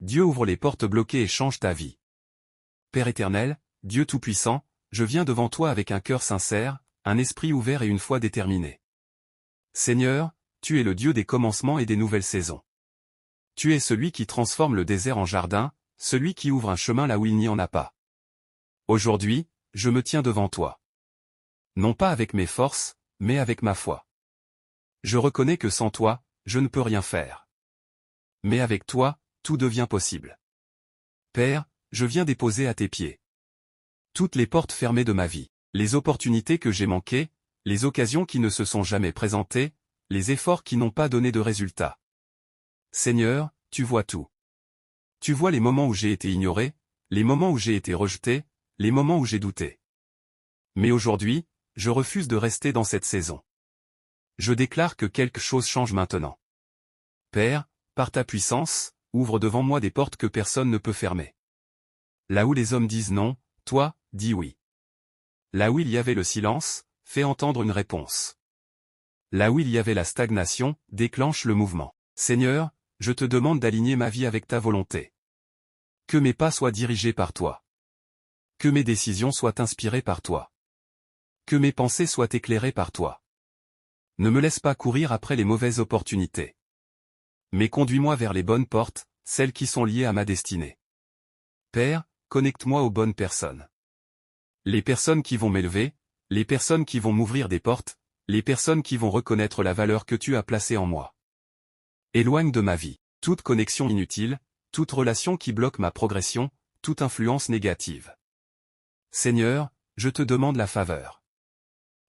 Dieu ouvre les portes bloquées et change ta vie. Père éternel, Dieu Tout-Puissant, je viens devant toi avec un cœur sincère, un esprit ouvert et une foi déterminée. Seigneur, tu es le Dieu des commencements et des nouvelles saisons. Tu es celui qui transforme le désert en jardin, celui qui ouvre un chemin là où il n'y en a pas. Aujourd'hui, je me tiens devant toi. Non pas avec mes forces, mais avec ma foi. Je reconnais que sans toi, je ne peux rien faire. Mais avec toi, tout devient possible. Père, je viens déposer à tes pieds toutes les portes fermées de ma vie, les opportunités que j'ai manquées, les occasions qui ne se sont jamais présentées, les efforts qui n'ont pas donné de résultats. Seigneur, tu vois tout. Tu vois les moments où j'ai été ignoré, les moments où j'ai été rejeté, les moments où j'ai douté. Mais aujourd'hui, je refuse de rester dans cette saison. Je déclare que quelque chose change maintenant. Père, par ta puissance, ouvre devant moi des portes que personne ne peut fermer. Là où les hommes disent non, toi, dis oui. Là où il y avait le silence, fais entendre une réponse. Là où il y avait la stagnation, déclenche le mouvement. Seigneur, je te demande d'aligner ma vie avec ta volonté. Que mes pas soient dirigés par toi. Que mes décisions soient inspirées par toi. Que mes pensées soient éclairées par toi. Ne me laisse pas courir après les mauvaises opportunités. Mais conduis-moi vers les bonnes portes, celles qui sont liées à ma destinée. Père, connecte-moi aux bonnes personnes. Les personnes qui vont m'élever, les personnes qui vont m'ouvrir des portes, les personnes qui vont reconnaître la valeur que tu as placée en moi. Éloigne de ma vie toute connexion inutile, toute relation qui bloque ma progression, toute influence négative. Seigneur, je te demande la faveur.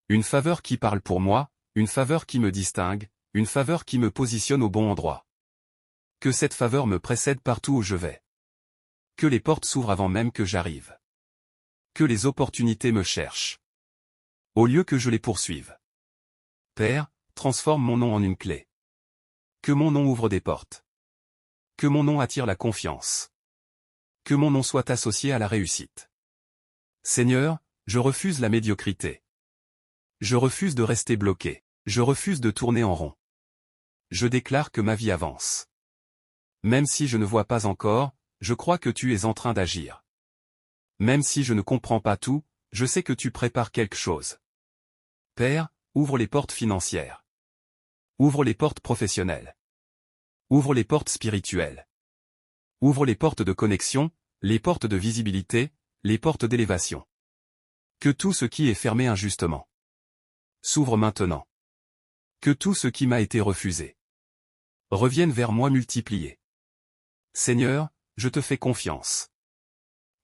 Une faveur qui parle pour moi, une faveur qui me distingue, une faveur qui me positionne au bon endroit. Que cette faveur me précède partout où je vais. Que les portes s'ouvrent avant même que j'arrive. Que les opportunités me cherchent. Au lieu que je les poursuive. Père, transforme mon nom en une clé. Que mon nom ouvre des portes. Que mon nom attire la confiance. Que mon nom soit associé à la réussite. Seigneur, je refuse la médiocrité. Je refuse de rester bloqué. Je refuse de tourner en rond. Je déclare que ma vie avance. Même si je ne vois pas encore, je crois que tu es en train d'agir. Même si je ne comprends pas tout, je sais que tu prépares quelque chose. Père, ouvre les portes financières. Ouvre les portes professionnelles. Ouvre les portes spirituelles. Ouvre les portes de connexion, les portes de visibilité, les portes d'élévation. Que tout ce qui est fermé injustement s'ouvre maintenant. Que tout ce qui m'a été refusé revienne vers moi multiplié. Seigneur, je te fais confiance.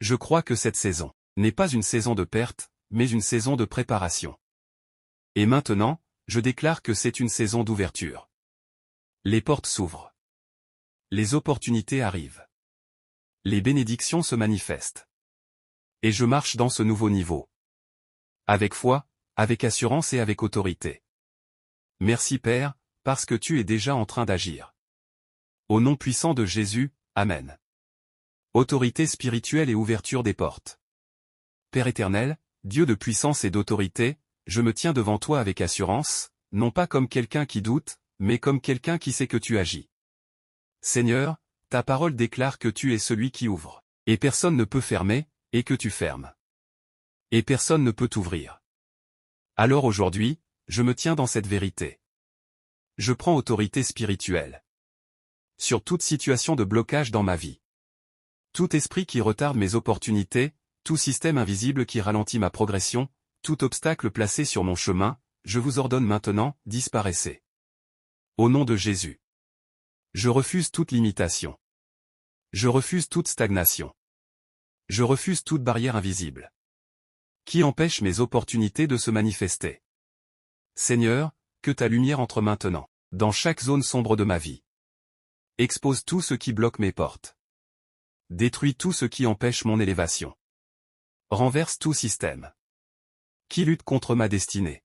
Je crois que cette saison n'est pas une saison de perte, mais une saison de préparation. Et maintenant, je déclare que c'est une saison d'ouverture. Les portes s'ouvrent. Les opportunités arrivent. Les bénédictions se manifestent. Et je marche dans ce nouveau niveau. Avec foi, avec assurance et avec autorité. Merci Père, parce que tu es déjà en train d'agir. Au nom puissant de Jésus, Amen. Autorité spirituelle et ouverture des portes. Père éternel, Dieu de puissance et d'autorité, je me tiens devant toi avec assurance, non pas comme quelqu'un qui doute, mais comme quelqu'un qui sait que tu agis. Seigneur, ta parole déclare que tu es celui qui ouvre, et personne ne peut fermer, et que tu fermes. Et personne ne peut t'ouvrir. Alors aujourd'hui, je me tiens dans cette vérité. Je prends autorité spirituelle sur toute situation de blocage dans ma vie. Tout esprit qui retarde mes opportunités, tout système invisible qui ralentit ma progression, tout obstacle placé sur mon chemin, je vous ordonne maintenant, disparaissez. Au nom de Jésus. Je refuse toute limitation. Je refuse toute stagnation. Je refuse toute barrière invisible qui empêche mes opportunités de se manifester. Seigneur, que ta lumière entre maintenant dans chaque zone sombre de ma vie. Expose tout ce qui bloque mes portes. Détruis tout ce qui empêche mon élévation. Renverse tout système qui lutte contre ma destinée.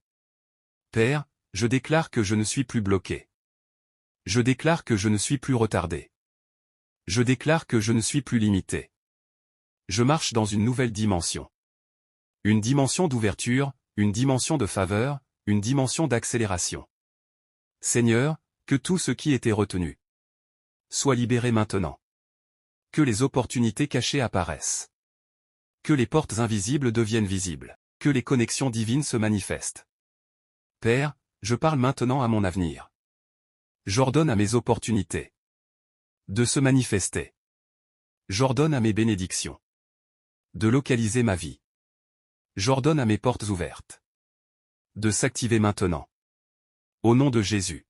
Père, je déclare que je ne suis plus bloqué. Je déclare que je ne suis plus retardé. Je déclare que je ne suis plus limité. Je marche dans une nouvelle dimension. Une dimension d'ouverture, une dimension de faveur, une dimension d'accélération. Seigneur, que tout ce qui était retenu soit libéré maintenant. Que les opportunités cachées apparaissent. Que les portes invisibles deviennent visibles. Que les connexions divines se manifestent. Père, je parle maintenant à mon avenir. J'ordonne à mes opportunités de se manifester. J'ordonne à mes bénédictions de localiser ma vie. J'ordonne à mes portes ouvertes de s'activer maintenant. Au nom de Jésus.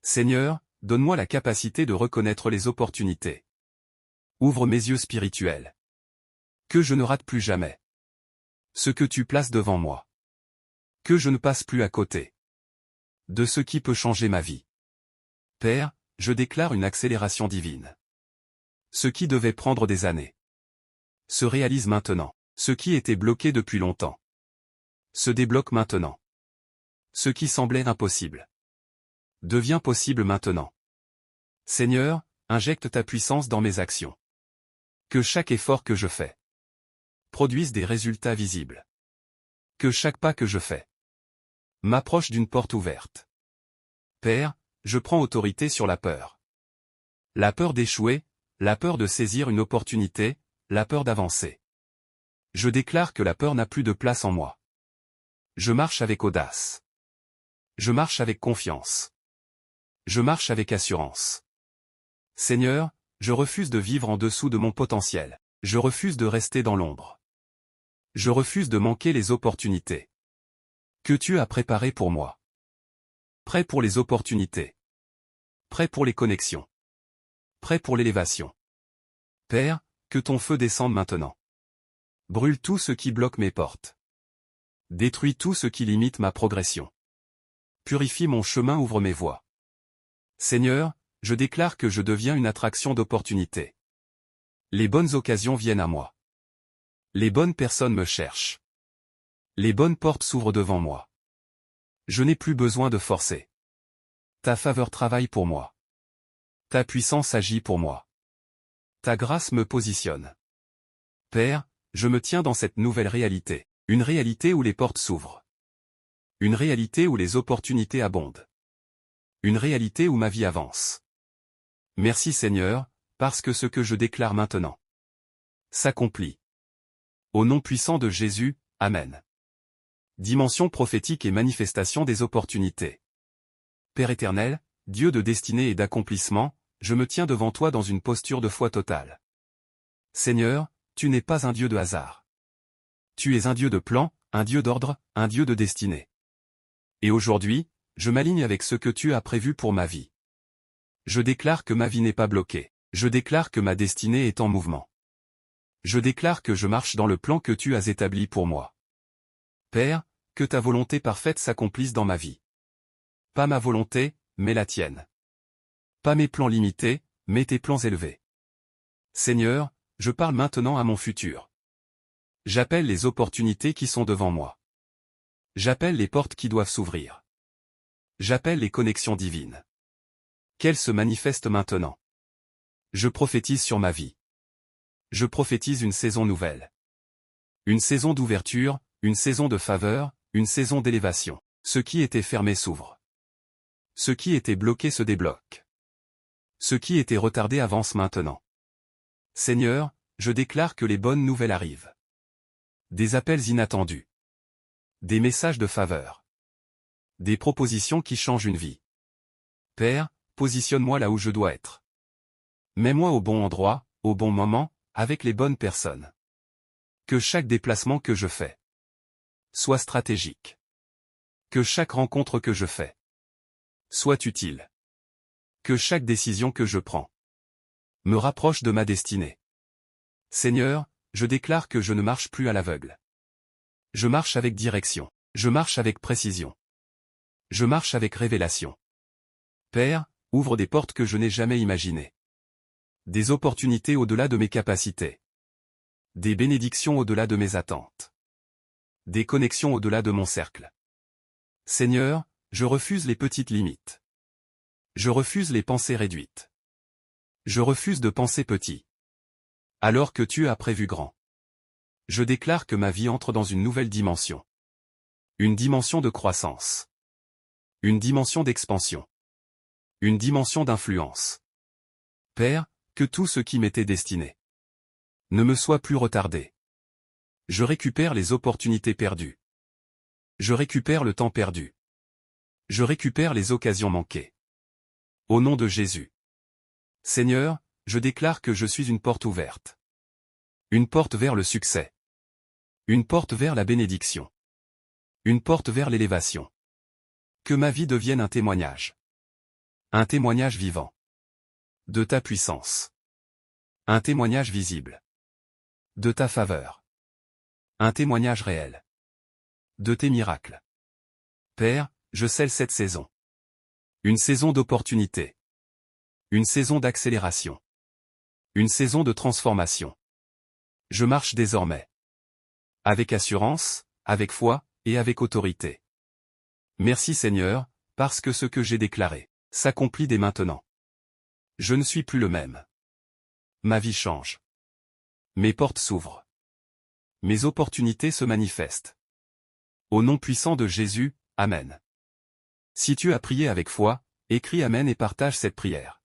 Seigneur, donne-moi la capacité de reconnaître les opportunités. Ouvre mes yeux spirituels. Que je ne rate plus jamais ce que tu places devant moi. Que je ne passe plus à côté de ce qui peut changer ma vie. Père, je déclare une accélération divine. Ce qui devait prendre des années se réalise maintenant. Ce qui était bloqué depuis longtemps se débloque maintenant. Ce qui semblait impossible devient possible maintenant. Seigneur, injecte ta puissance dans mes actions. Que chaque effort que je fais produise des résultats visibles. Que chaque pas que je fais m'approche d'une porte ouverte. Père, je prends autorité sur la peur. La peur d'échouer, la peur de saisir une opportunité, la peur d'avancer. Je déclare que la peur n'a plus de place en moi. Je marche avec audace. Je marche avec confiance. Je marche avec assurance. Seigneur, je refuse de vivre en dessous de mon potentiel. Je refuse de rester dans l'ombre. Je refuse de manquer les opportunités que tu as préparées pour moi. Prêt pour les opportunités. Prêt pour les connexions. Prêt pour l'élévation. Père, que ton feu descende maintenant. Brûle tout ce qui bloque mes portes. Détruis tout ce qui limite ma progression. Purifie mon chemin, ouvre mes voies. Seigneur, je déclare que je deviens une attraction d'opportunités. Les bonnes occasions viennent à moi. Les bonnes personnes me cherchent. Les bonnes portes s'ouvrent devant moi. Je n'ai plus besoin de forcer. Ta faveur travaille pour moi. Ta puissance agit pour moi. Ta grâce me positionne. Père, je me tiens dans cette nouvelle réalité. Une réalité où les portes s'ouvrent. Une réalité où les opportunités abondent. Une réalité où ma vie avance. Merci Seigneur, parce que ce que je déclare maintenant s'accomplit. Au nom puissant de Jésus, Amen. Dimension prophétique et manifestation des opportunités. Père éternel, Dieu de destinée et d'accomplissement, je me tiens devant toi dans une posture de foi totale. Seigneur, tu n'es pas un Dieu de hasard. Tu es un Dieu de plan, un Dieu d'ordre, un Dieu de destinée. Et aujourd'hui, je m'aligne avec ce que tu as prévu pour ma vie. Je déclare que ma vie n'est pas bloquée. Je déclare que ma destinée est en mouvement. Je déclare que je marche dans le plan que tu as établi pour moi. Père, que ta volonté parfaite s'accomplisse dans ma vie. Pas ma volonté, mais la tienne. Pas mes plans limités, mais tes plans élevés. Seigneur, je parle maintenant à mon futur. J'appelle les opportunités qui sont devant moi. J'appelle les portes qui doivent s'ouvrir. J'appelle les connexions divines. Qu'elles se manifestent maintenant. Je prophétise sur ma vie. Je prophétise une saison nouvelle. Une saison d'ouverture, une saison de faveur, une saison d'élévation. Ce qui était fermé s'ouvre. Ce qui était bloqué se débloque. Ce qui était retardé avance maintenant. Seigneur, je déclare que les bonnes nouvelles arrivent. Des appels inattendus. Des messages de faveur. Des propositions qui changent une vie. Père, positionne-moi là où je dois être. Mets-moi au bon endroit, au bon moment, avec les bonnes personnes. Que chaque déplacement que je fais soit stratégique. Que chaque rencontre que je fais soit utile. Que chaque décision que je prends me rapproche de ma destinée. Seigneur, je déclare que je ne marche plus à l'aveugle. Je marche avec direction. Je marche avec précision. Je marche avec révélation. Père, ouvre des portes que je n'ai jamais imaginées. Des opportunités au-delà de mes capacités. Des bénédictions au-delà de mes attentes. Des connexions au-delà de mon cercle. Seigneur, je refuse les petites limites. Je refuse les pensées réduites. Je refuse de penser petit. Alors que tu as prévu grand. Je déclare que ma vie entre dans une nouvelle dimension. Une dimension de croissance. Une dimension d'expansion. Une dimension d'influence. Père, Que tout ce qui m'était destiné ne me soit plus retardé. Je récupère les opportunités perdues. Je récupère le temps perdu. Je récupère les occasions manquées. Au nom de Jésus. Seigneur, je déclare que je suis une porte ouverte. Une porte vers le succès. Une porte vers la bénédiction. Une porte vers l'élévation. Que ma vie devienne un témoignage. Un témoignage vivant. De ta puissance. Un témoignage visible. De ta faveur. Un témoignage réel. De tes miracles. Père, je scelle cette saison. Une saison d'opportunité. Une saison d'accélération. Une saison de transformation. Je marche désormais. Avec assurance, avec foi, et avec autorité. Merci Seigneur, parce que ce que j'ai déclaré s'accomplit dès maintenant. Je ne suis plus le même. Ma vie change. Mes portes s'ouvrent. Mes opportunités se manifestent. Au nom puissant de Jésus, Amen. Si tu as prié avec foi, écris Amen et partage cette prière.